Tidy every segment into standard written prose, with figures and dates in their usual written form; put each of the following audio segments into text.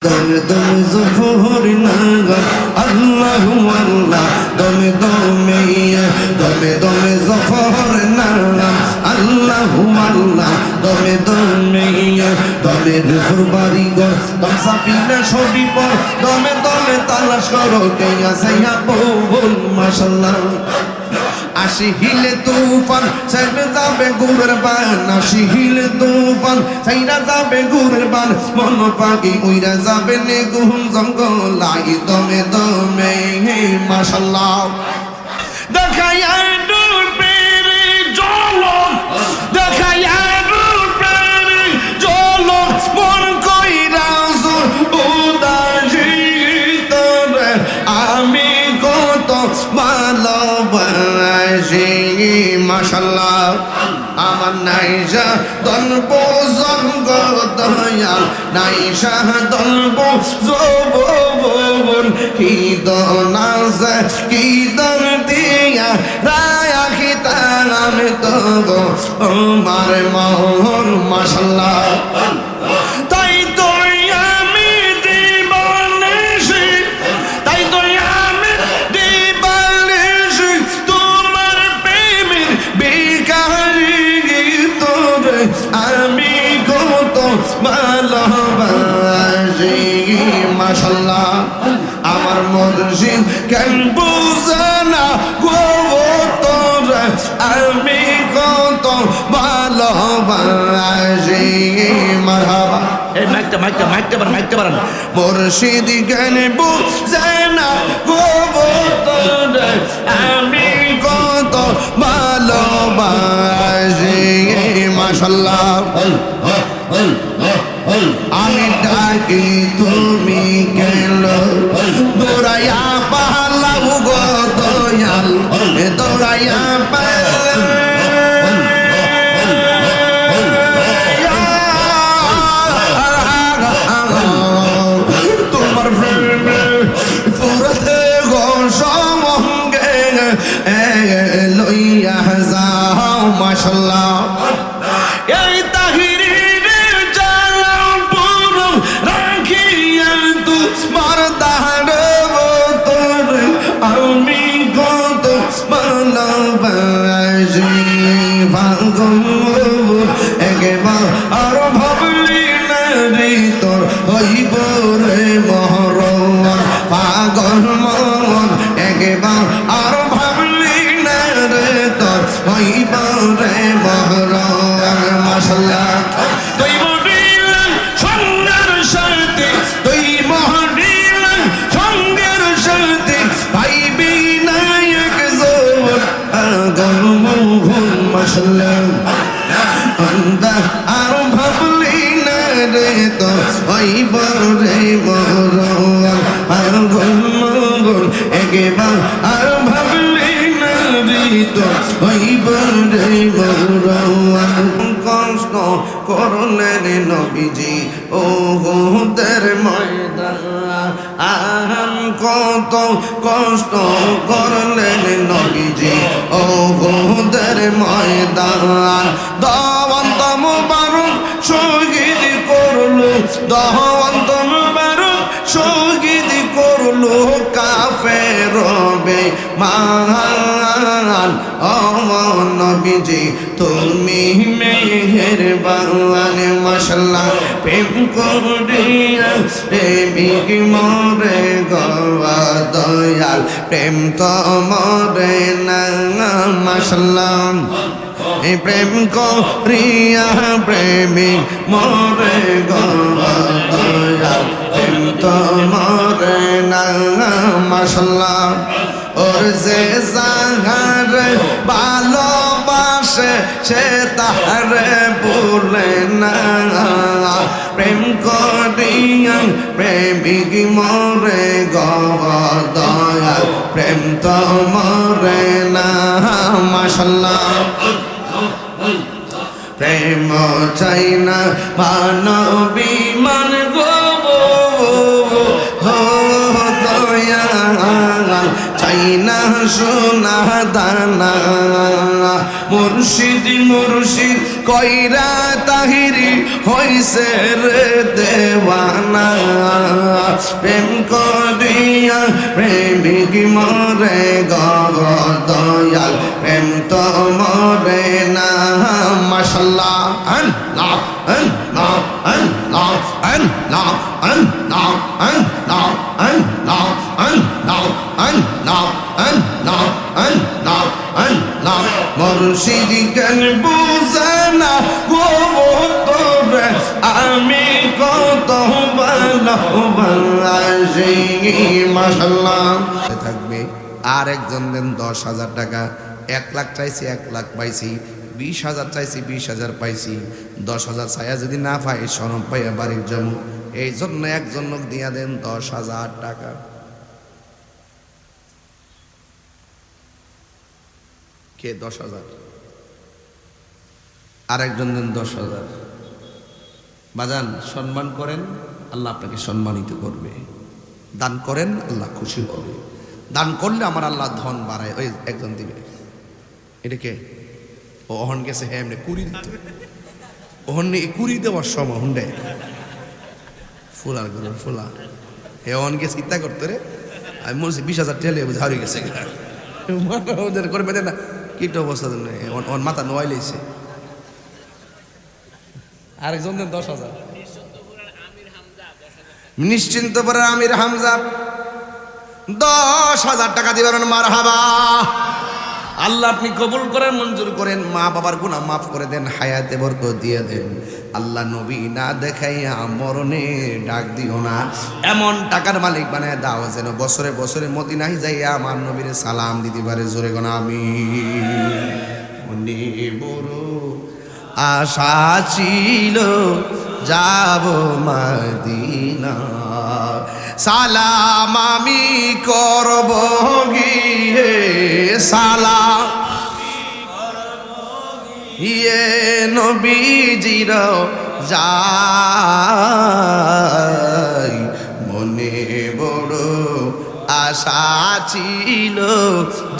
দমে দমে জফর নাগান আল্লাহু আল্লাহ দমে দমে দমে দমে জফর নাগান আল্লাহু আল্লাহ দমে দমে দমে রুফর বাড়িঘর দম সাপিনা সবই পর দমে দমে তালাশ করো কে আছে বল মাশাআল্লাহ আশি হিলে তুফান সাইরা যাবে গুরের বান আশি হিলে তুফান সাইরা যাবে গুরের বান মন পাখি উইরা যাবে নে গুম জঙ্গল আই দমে দমে হে মাশাআল্লাহ দেখায়া ডুবের জলক দেখায়া ডুবের জলক মন কইরা উদাসী তোরে আমি কত ভালোবাসি মাশাআল্লাহ আমার নাইজা দলব জঙ্গ দয়াল নাইজা দলব জবন কি দনাজ কি দন দিয়া রায়া খিতাম তব আমার মোহন মাশাআল্লাহ তাই তো আমি দিবানিশি তাই তো আমি দিবানিশি তোমার প্রেমের বেকারি তোরে আমি কত ভালোবাসি মাশাআল্লাহ আমার মুর্শিদ কেন বুঝে না গো তোরে আমি কত ভালোবাসি মারহাবা এই মাইকটা বাড়ান মুর্শিদ কেন বুঝে না গো তোরে আমি কত ভালোবাসি মাশাআল্লাহ আমি ডাকি তুমি গেল দৌড়াইয়া পালাও গো দয়াল দৌড়াইয়া তোমার পুরতে গো সমঙ্গে লইয়া যাও মাশাআল্লাহ এই তাহিরি আমি কত ভালোবাসি ভাগল একবার আর ভাবলি না রে তোর হইব রে মহরম পাগল মন একবার আর ভাবলি না রে তোর হইব রে মহরম মাশাআল্লাহ তুই মরিলেন সঙ্গের সাথে তুই মরিলেন সঙ্গের সাথে পাইবি না এক জোর আগল মোহন মাশাআল্লাহ আন্দা আর ভাবলি না রে তো হইব রে মহরম আগল মোহন একবার আর ভাবলি না রে তো হইব রে মহরম কষ্ট করলেন নবীজি ওহুদের ময়দান কত কষ্ট করলেন নবীজি ওহুদের ময়দান দাওয়ান্ত মুবারক শহীদ করলো দাওয়ান্ত মুবারক শহীদ করলো কাফের বেঈমান ও নবীজি তুমি মেহেরবান মাশাআল্লাহ প্রেম করিয়া প্রেমিক মরে গো দয়াল প্রেম তো মরে না মাশাআল্লাহ প্রেম করিয়া প্রেমিক মরে গো দয়াল প্রেম তো মরে না মাশাআল্লাহ ওর যে জাহার ভালোবাসে সে তাহারে বলে না প্রেম করিয়া প্রেমিক মরে গো দয়াল প্রেম তো মরে না মাশাআল্লাহ প্রেম চাই না মানবী মান গো দয়াল চাই না সোনা দানা মুর্শিদ মুর্শিদ কইরা তাহিরি হইছে রে দেওয়ানা প্রেম করিয়া প্রেমিক মরে দয়াল প্রেম তো মরে না মাশাআল্লাহ আল্লাহ আল্লাহ আল্লাহ আল্লাহ আল্লাহ আল্লাহ আল্লাহ আল্লাহ আল্লাহ আল্লাহ আল্লাহ আল্লাহ মুর্শিদ কেন বুঝানা গো তোরে আমি কত ভালোবাসি মাশাআল্লাহ থাকবে। আর একজন দেন 10,000 টাকা। 1 লাখ চাইছি 1 লাখ পাইছি, 20,000 চাইছি 20,000 পাইছি, 10,000 ছায়া যদি না পাই শরম পাইয়া বাড়ির জন্য, এই জন্য একজন লোক দিয়া দেন 10,000 টাকা। কে 10,000? আর একজন দেন 10,000। বাজান সম্মান করেন, আল্লাহ আপনাকে সম্মানিত করবে। দান করেন, আল্লাহ খুশি হবে। দান করলে আমার আল্লাহ ধন বাড়ায়। ওই একজন দিবে, এটা কে? ও অহন গেছে, হ্যাঁ এমনি কুড়ি দিতে, ওহন কুড়ি দেওয়ার সময় হুন্ডে ফুলার গরুর ফুলা হে অহন গেছে চিন্তা করতে রে। আমি মনে হচ্ছে 20,000 ঠেলে হারিয়ে গেছে ওদের করবে না কিটা অবস্থা ওর মাথা নোয়াই লেছে। আরেকজন দেন 10,000। নিশ্চিন্তপুরের আমির হামজা 10,000 টাকা দিবেন। মারহাবা। আল্লাহ আপনি কবুল করেন, মঞ্জুর করেন। মা বাবার গুনাহ মাফ করে দেন, হায়াতে বরকত দিয়ে দেন। আল্লাহ নবী না দেখাইয়া মরণে ডাক দিও না, এমন টাকার মালিক বানায় দাও যেন বছরে বছরে মদিনায় যাইয়া আমার নবীর সালাম দিতে পারে। জোরে গোনা আমি মনে বড় আশা ছিল যাব মদিনা, সালাম আমি করব গিয়ে, সালাম ইয়ে নবীজির যাই, মনে বড় আশা ছিল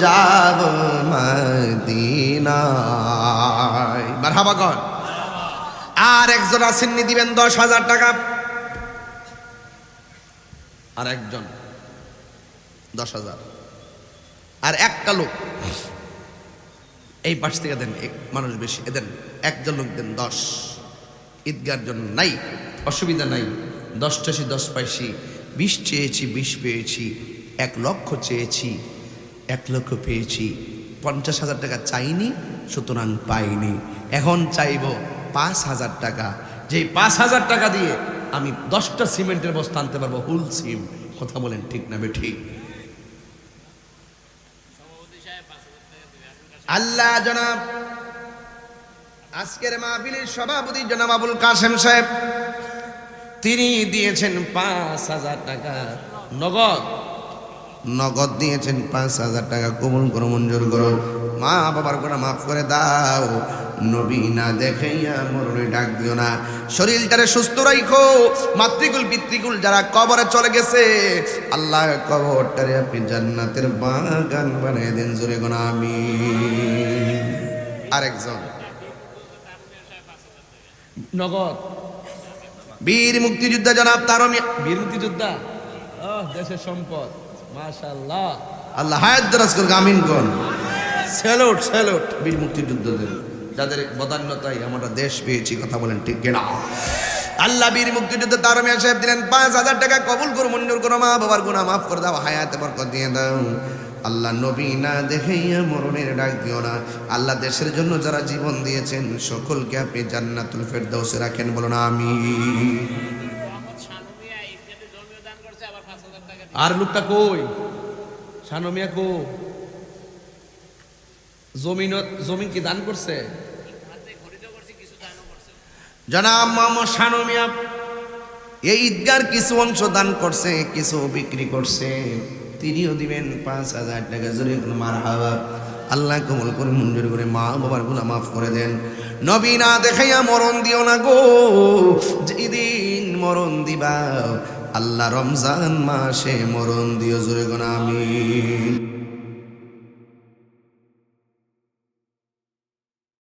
যাব মদিনায়। মারহাবা কর। আর একজন আসেননি, দিবেন 10,000 টাকা। আর একজন 10,000। আর একটা লোক এই পাশ থেকে দেন, মানুষ বেশি দেন, একজন লোক দেন 10। ঈদগার জন্য নাই, অসুবিধা নাই। 10 চেয়েছি 10 পাইছি, 20 চেয়েছি 20 পেয়েছি, 1 লক্ষ চেয়েছি 1 লক্ষ পেয়েছি। 50,000 টাকা চাইনি, সুতরাং পাইনি। এখন চাইব 5,000 টাকা। যেই 5,000 টাকা দিয়ে আমি 10টা সিমেন্টের বস্তা আনতে পারবো, হুল সিম। কথা বলেন ঠিক না বে ঠিক? আল্লাহ জনাব আজকের মাহফিলের সভাপতি জনাব আবুল কাসেম সাহেব, তিনি দিয়েছেন 5,000 টাকা নগদ। নগদ দিয়েছেন 5,000 টাকা। কবুল করো, মঞ্জুর করো। মা বাবার গুনাহ মাফ করে দাও। নবী না দেখাইয়া মরণে ডাক দিও না। শরীরটারে সুস্থ রাখো। মাতৃকুল পিতৃকুল যারা কবরে চলে গেছে, আল্লাহ কবরটারে আপনি জান্নাতের বাগান বানিয়ে দেন। জোরে গোনা আমিন। আরেকজন নগদ বীর মুক্তিযোদ্ধা জনাব তারমি, বীর মুক্তিযোদ্ধা দেশের সম্পদ। মাশাআল্লাহ, আল্লাহ হায়াত দারাজ করুক। আমিন কোন। স্যালুট স্যালুট বীর মুক্তিযোদ্ধাদের, যাদের বদান্যতায় আমরা দেশ পেয়েছি। কথা বলেন ঠিক কিনা? আল্লাহ বীর মুক্তিযোদ্ধা তারমি সাহেব দিলেন 5,000 টাকা। কবুল করো, মঞ্জুর করো। মা বাবার গুনাহ মাফ করে দাও, হায়াতে বরকত দিয়ে দাও। আল্লাহ নবী না দেখাইয়া মরণের ডাক দিও না। আল্লাহ দেশের জন্য যারা জীবন দিয়েছেন সকলকে আপনি জান্নাতুল ফেরদাউসে রাখেন। বলো না আমিন। আর লোকটা কই? শানমিয়া কো? জমিন কি দান করছে? জনাব মোহাম্মদ শানমিয়া এই ঈদগার কিছু অংশ দান করছে, কিছু বিক্রি করছে। তিনিও দিবেন 5,000 টাকা। জোরে মারহাবা। আল্লাহ কবুল করে, মঞ্জুর করে। মা বাবার গুনাহ মাফ করে দেন। নবী না দেখাইয়া মরণ দিও না গো। যেদিন মরণ দিবা আল্লাহ রমজান মাসে মরণ দিও। জোরে গোনা আমিন।